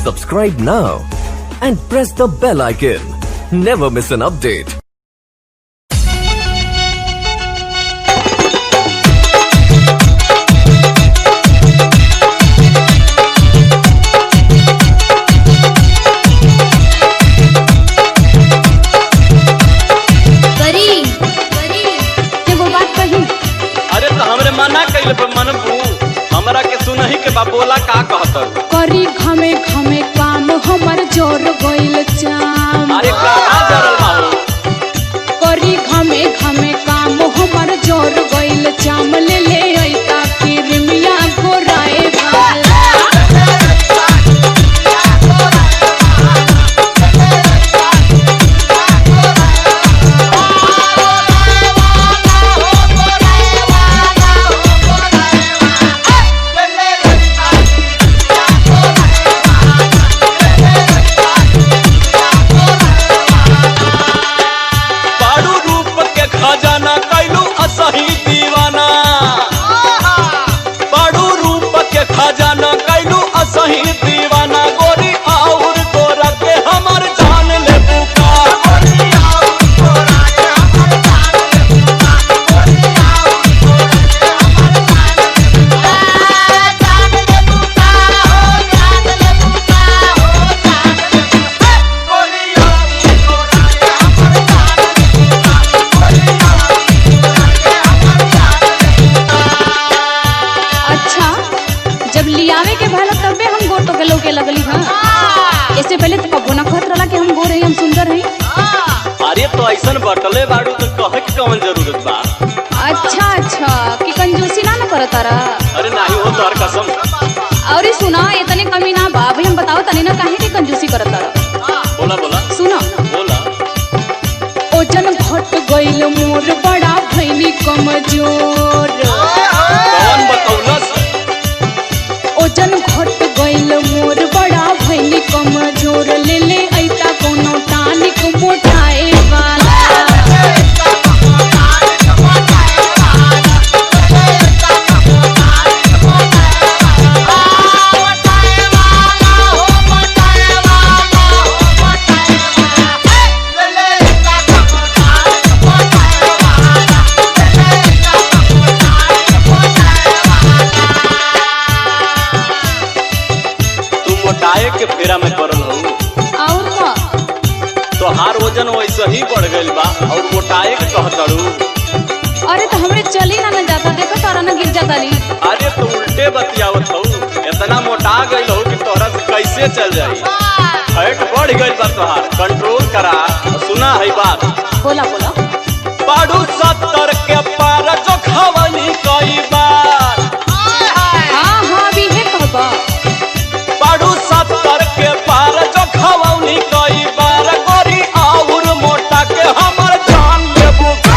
Subscribe now and press the bell icon. Never miss an update. हमरा के सुनही के बाबोला का कहत करी घमे घमे काम हमर जोर गइल चाम। अरे कहां जरल माहो करी घमे घमे काम हमर जोर गइल चाम। ले ले ऐता किरमिया गोराए वाला खजाना कैलू असही दीवाना। बड़ू रूप के खजाना कैलू असही दीवाना। गोरी और गोरा के हमर जान ले बुका। लियावे के भला तबे हम गोर तो गलो के लगली हां। इससे पहले तो कबो ना कहत रहला कि हम गोर हई, हम सुंदर हई। अरे तो ऐसन बटले बाड़ू तो कहे के कौन जरूरत बा। अच्छा कि कंजूसी ना करत तारा। अरे नहीं हो तोहर कसम। और सुना इतने कमी ना बा भाई, हम बताओ तनी ना काहे के कंजूसी करत तारा। बोला सुना बोला। ओजन घट गइल मोर बड़ा भइनी कमजोर। कौन बतौलस? ओजन घट गइल मोर बड़ा भइनी कमजोर। ले ले ऐता कोनो टानिक मोटाए वाला। मोटाए के फेरा में पड़ल हो और का तोहार वजन वैसे ही बढ़ गइल बा और मोटाए के कहतड़ू। अरे तो हमरे चली ना जाता, देखो तारा ना गिर जाता ली। अरे तो उल्टे बतियावत हो। इतना मोटा गइल हो कि तोहरा से कैसे चल जाई। फैट बढ़ गइल बा तोहार, कंट्रोल करा। सुना है बात। बोला बाड़ू 70 के पार जो खवनी कई बार। हाँ भी है कहबा। बाड़ू 70 के पार जो खवनी कई बार। गोरी और मोटा के हमर जान ले बुका।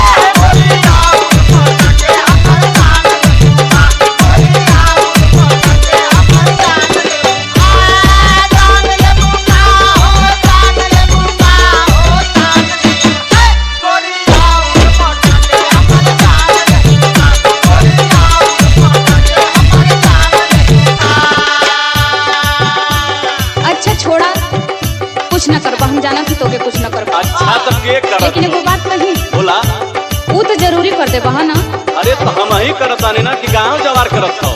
अच्छा छोड़ा, कुछ न करबा, हम जाना थी तोके कुछ न करबा। अच्छा तो के कर, लेकिन एगो बात कही। बोला। वो तो जरूरी कर दे बहा ना। अरे तो हम ही करतानी ना कि गाँव जवार करत हो।